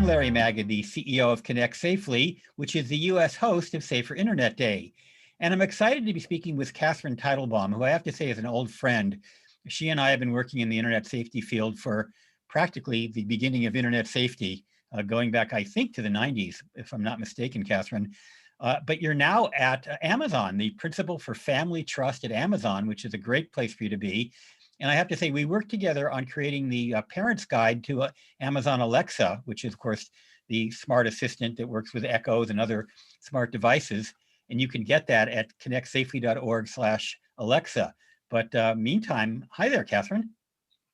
Larry Magid, the CEO of Connect Safely, which is the U.S. host of Safer Internet Day. And I'm excited to be speaking with Catherine Teitelbaum, who I have to say is an old friend. She and I have been working in the internet safety field for practically the beginning of internet safety, going back, I think, to the 90s, if I'm not mistaken, Catherine. But you're now at Amazon, the principal for family trust at Amazon, which is a great place for you to be. And I have to say, we worked together on creating the Parent's Guide to Amazon Alexa, which is, of course, the smart assistant that works with Echoes and other smart devices. And you can get that at ConnectSafely.org/Alexa. But meantime, hi there, Catherine.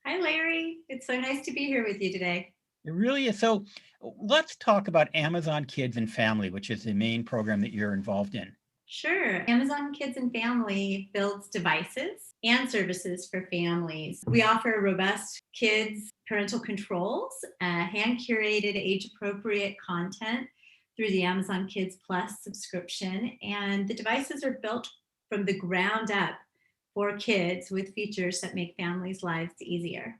Hi, Larry. It's so nice to be here with you today. It really is. So let's talk about Amazon Kids and Family, which is the main program that you're involved in. Sure. Amazon Kids and Family builds devices and services for families. We offer robust kids parental controls, hand-curated age-appropriate content through the Amazon Kids Plus subscription, and the devices are built from the ground up for kids with features that make families' lives easier.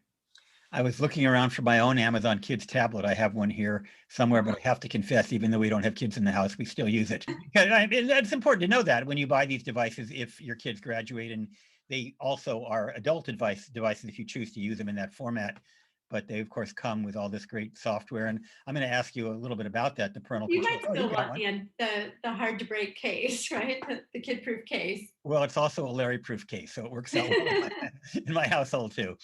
I was looking around for my own Amazon Kids tablet. I have one here somewhere, but I have to confess, even though we don't have kids in the house, we still use it. It's important to know that when you buy these devices, if your kids graduate, and they also are adult devices if you choose to use them in that format. But they, of course, come with all this great software. And I'm going to ask you a little bit about that, the parental You control. might still want the hard to break case, right? The kid-proof case. Well, it's also a Larry-proof case, so it works out well in my household too.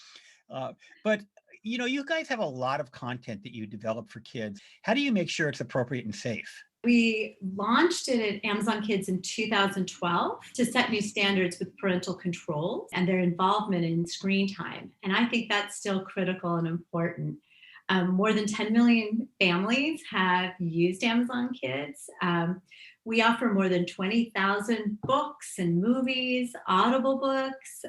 But you know, you guys have a lot of content that you develop for kids. How do you make sure it's appropriate and safe? We launched it at Amazon Kids in 2012 to set new standards with parental controls and their involvement in screen time. And I think that's still critical and important. More than 10 million families have used Amazon Kids. We offer more than 20,000 books and movies, Audible books,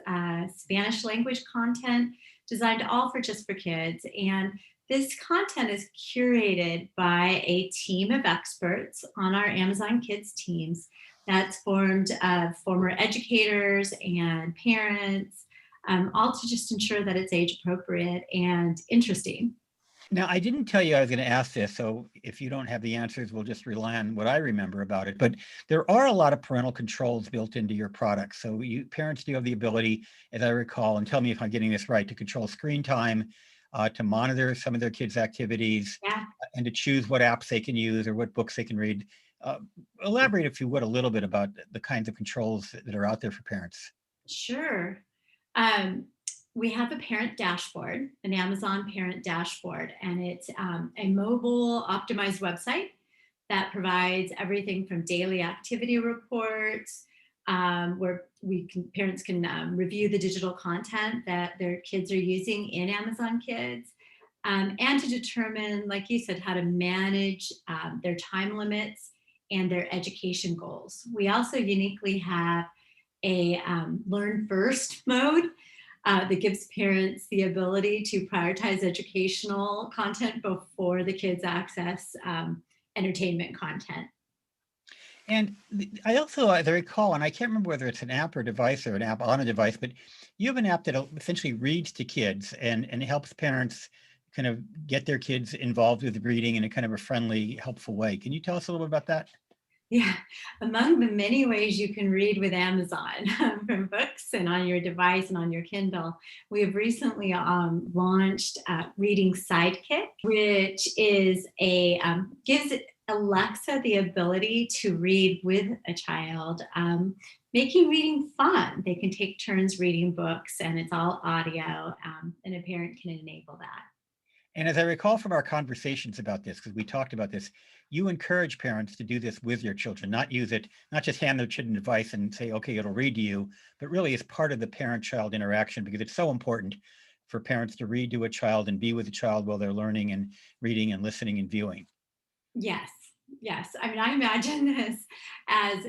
Spanish language content designed all just for kids. And this content is curated by a team of experts on our Amazon Kids teams that's formed of former educators and parents, all to just ensure that it's age appropriate and interesting. Now, I didn't tell you I was going to ask this, so if you don't have the answers, we'll just rely on what I remember about it. But there are a lot of parental controls built into your products. So parents do have the ability, as I recall, and tell me if I'm getting this right, to control screen time, to monitor some of their kids' activities, and to choose what apps they can use or what books they can read. Elaborate, if you would, a little bit about the kinds of controls that are out there for parents. Sure. We have a parent dashboard, an Amazon parent dashboard, and it's a mobile optimized website that provides everything from daily activity reports, where parents can review the digital content that their kids are using in Amazon Kids, and to determine, like you said, how to manage their time limits and their education goals. We also uniquely have a learn first mode that gives parents the ability to prioritize educational content before the kids access entertainment content. And I also, as I recall, and I can't remember whether it's an app or device or an app on a device, but you have an app that essentially reads to kids and helps parents kind of get their kids involved with reading in a kind of a friendly, helpful way. Can you tell us a little bit about that? Yeah, among the many ways you can read with Amazon, from books and on your device and on your Kindle, we have recently launched Reading Sidekick, which is gives Alexa the ability to read with a child, making reading fun. They can take turns reading books, and it's all audio, and a parent can enable that. And as I recall from our conversations about this, because we talked about this, you encourage parents to do this with your children, not just hand their children a device and say, okay, it'll read to you, but really as part of the parent-child interaction, because it's so important for parents to read to a child and be with a child while they're learning and reading and listening and viewing. Yes. I mean, I imagine this as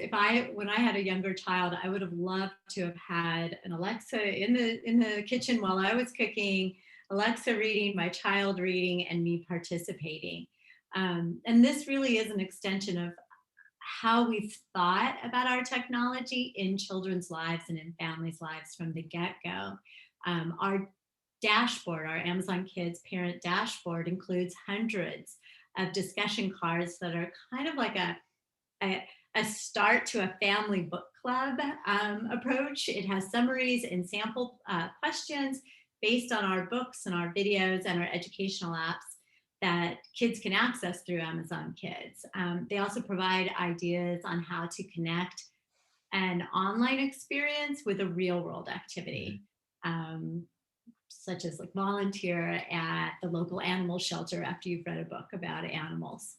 when I had a younger child, I would have loved to have had an Alexa in the kitchen while I was cooking, Alexa reading, my child reading, and me participating. And this really is an extension of how we've thought about our technology in children's lives and in families' lives from the get-go. Our dashboard, our Amazon Kids parent dashboard, includes hundreds of discussion cards that are kind of like a, a start to a family book club approach. It has summaries and sample questions based on our books and our videos and our educational apps that kids can access through Amazon Kids. They also provide ideas on how to connect an online experience with a real world activity, such as like volunteer at the local animal shelter after you've read a book about animals.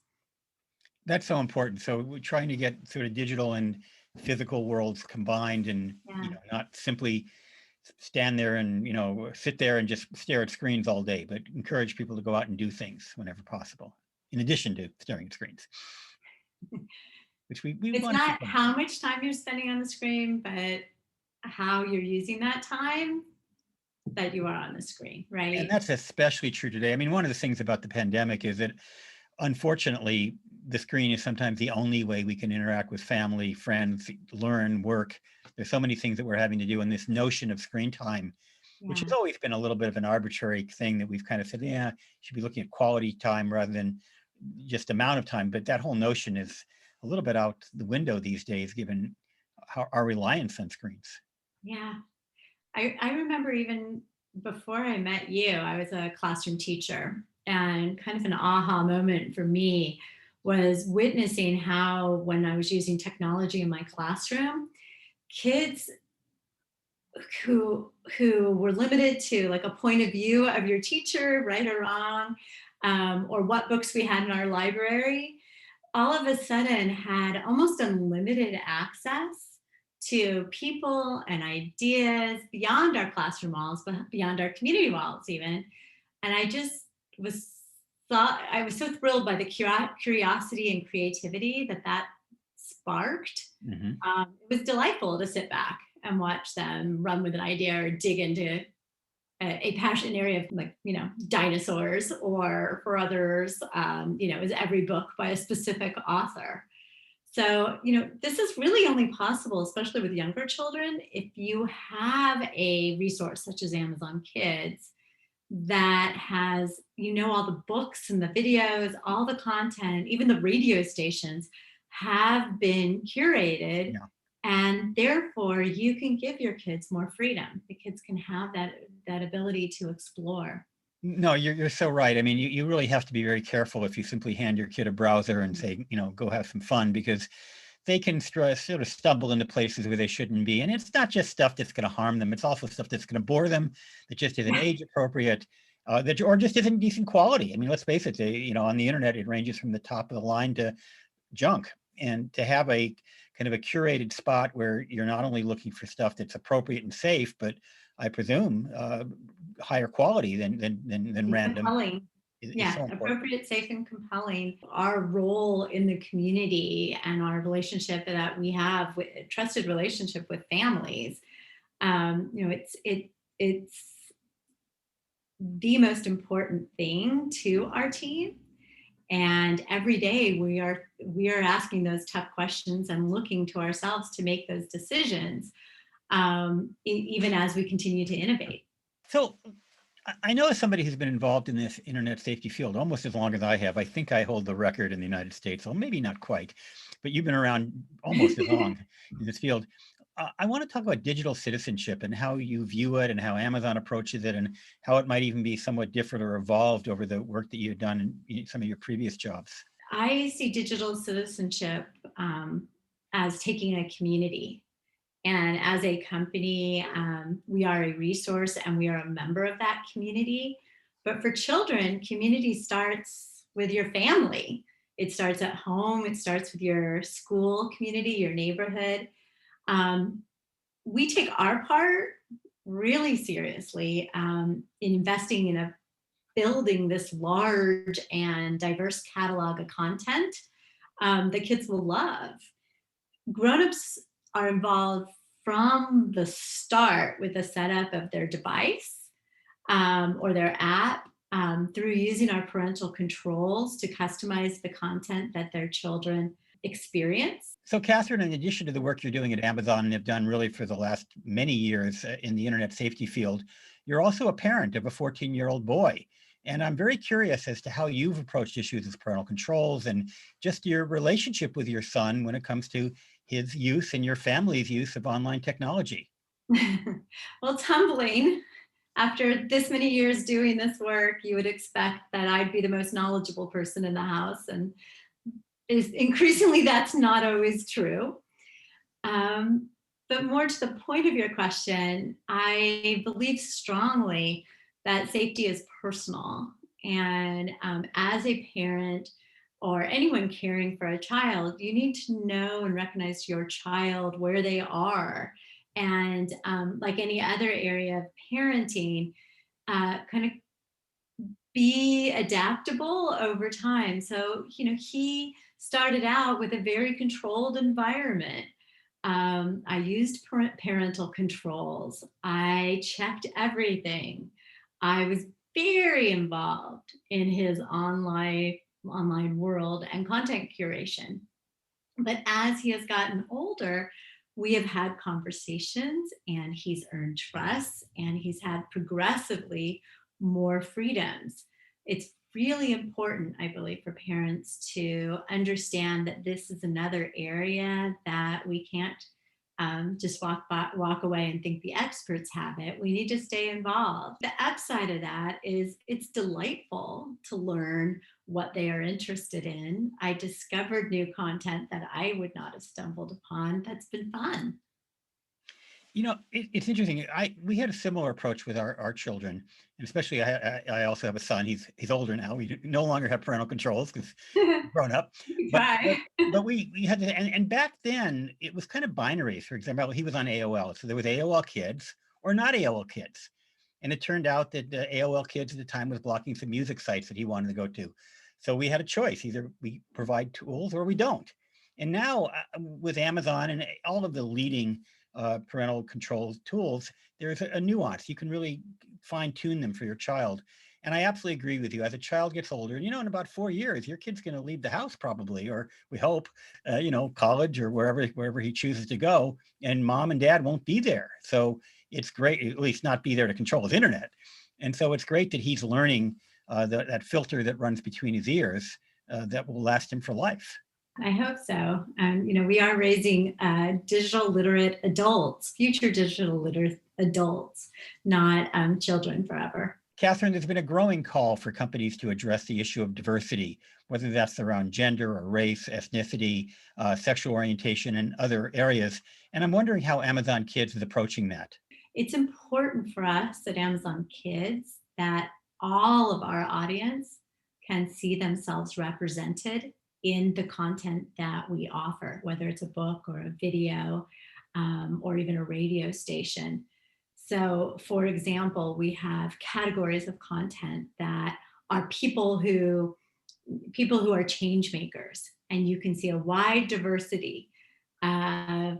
That's so important. So we're trying to get sort of digital and physical worlds combined, and Yeah. not simply stand there and sit there and just stare at screens all day, but encourage people to go out and do things whenever possible, in addition to staring at screens, which we It's want to keep not them. how much time you're spending on the screen, but how you're using that time that you are on the screen, And right? that's especially true today. I mean, one of the things about the pandemic is that, unfortunately, the screen is sometimes the only way we can interact with family, friends, learn, work. There's so many things that we're having to do, and this notion of screen time, which has Yeah. always been a little bit of an arbitrary thing that we've kind of said, yeah, should be looking at quality time rather than just amount of time. But that whole notion is a little bit out the window these days, given our reliance on screens. Yeah. I remember even before I met you, I was a classroom teacher, and kind of an aha moment for me was witnessing how, when I was using technology in my classroom, kids who were limited to like a point of view of your teacher, right or wrong, or what books we had in our library, all of a sudden had almost unlimited access to people and ideas beyond our classroom walls, but beyond our community walls even. And I just was I was so thrilled by the curiosity and creativity that sparked. Hmm. It was delightful to sit back and watch them run with an idea or dig into a passion area of, like, dinosaurs, or for others, is every book by a specific author. So, this is really only possible, especially with younger children, if you have a resource such as Amazon Kids that has, all the books and the videos, all the content, even the radio stations have been curated. Yeah. And therefore, you can give your kids more freedom. The kids can have that ability to explore. No, you're so right. I mean, you really have to be very careful if you simply hand your kid a browser and say, go have some fun, because they can sort of stumble into places where they shouldn't be. And it's not just stuff that's going to harm them. It's also stuff that's going to bore them, that just isn't Yeah. age appropriate, or just isn't decent quality. I mean, let's face it, on the internet, it ranges from the top of the line to junk. And to have a kind of a curated spot where you're not only looking for stuff that's appropriate and safe, but I presume higher quality than And random compelling. is Yeah, so important. appropriate, safe, and compelling. Our role in the community and our relationship that we have, with trusted relationship with families, it's the most important thing to our team. And every day we are asking those tough questions and looking to ourselves to make those decisions, even as we continue to innovate. So I know, as somebody who's been involved in this internet safety field almost as long as I have, I think I hold the record in the United States, so maybe not quite, but you've been around almost as long in this field. I want to talk about digital citizenship and how you view it and how Amazon approaches it, and how it might even be somewhat different or evolved over the work that you've done in some of your previous jobs. I see digital citizenship as taking a community. And as a company, we are a resource and we are a member of that community. But for children, community starts with your family. It starts at home, it starts with your school community, your neighborhood. Um, we take our part really seriously, in investing in building this large and diverse catalog of content that kids will love. Grown-ups are involved from the start with the setup of their device, or their app, through using our parental controls to customize the content that their children experience. So, Catherine, in addition to the work you're doing at Amazon and have done really for the last many years in the internet safety field, you're also a parent of a 14-year-old boy. And I'm very curious as to how you've approached issues with parental controls and just your relationship with your son when it comes to his use and your family's use of online technology. Well, it's humbling. After this many years doing this work, you would expect that I'd be the most knowledgeable person in the house. And is increasingly that's not always true. Um, but more to the point of your question, I believe strongly that safety is personal. And as a parent or anyone caring for a child, you need to know and recognize your child where they are. And like any other area of parenting, kind of be adaptable over time. So, he started out with a very controlled environment. I used parental controls. I checked everything. I was very involved in his online world and content curation. But as he has gotten older, we have had conversations and he's earned trust and he's had progressively more freedoms. It's really important, I believe, for parents to understand that this is another area that we can't just walk away and think the experts have it. We need to stay involved. The upside of that is it's delightful to learn what they are interested in. I discovered new content that I would not have stumbled upon. That's been fun. It's interesting. We had a similar approach with our children, and especially I also have a son. He's older now. We no longer have parental controls because You grown up. can But try. but we had to, and back then it was kind of binary. For example, he was on AOL, so there was AOL Kids or not AOL Kids, and it turned out that AOL Kids at the time was blocking some music sites that he wanted to go to. So we had a choice: either we provide tools or we don't. And now with Amazon and all of the leading parental control tools, there's a nuance. You can really fine tune them for your child. And I absolutely agree with you. As a child gets older, in about 4 years, your kid's going to leave the house probably, or we hope, college or wherever he chooses to go, and mom and dad won't be there. So it's great, at least not be there to control his internet. And so it's great that he's learning that filter that runs between his ears that will last him for life. I hope so. We are raising digital literate adults, future digital literate adults, not children forever. Catherine, there's been a growing call for companies to address the issue of diversity, whether that's around gender or race, ethnicity, sexual orientation, and other areas. And I'm wondering how Amazon Kids is approaching that. It's important for us at Amazon Kids that all of our audience can see themselves represented in the content that we offer, whether it's a book or a video or even a radio station. So, for example, we have categories of content that are people who are change makers, and you can see a wide diversity of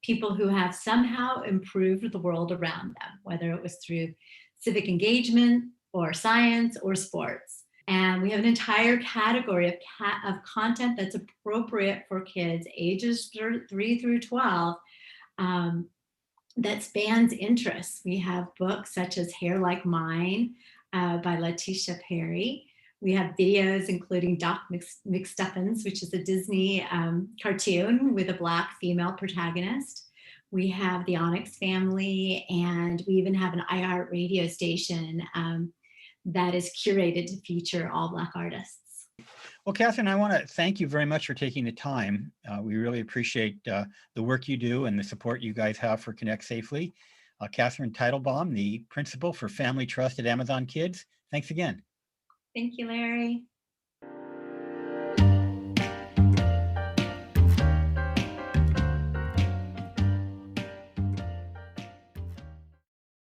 people who have somehow improved the world around them, whether it was through civic engagement or science or sports. And we have an entire category of content that's appropriate for kids ages 3 through 12 um, that spans interests. We have books such as Hair Like Mine by Letitia Perry. We have videos including Doc McStuffins, which is a Disney cartoon with a Black female protagonist. We have the Onyx Family, and we even have an iHeart radio station that is curated to feature all Black artists. Well, Catherine, I want to thank you very much for taking the time. We really appreciate the work you do and the support you guys have for Connect Safely. Catherine Teitelbaum, the principal for Family Trust at Amazon Kids. Thanks again. Thank you, Larry.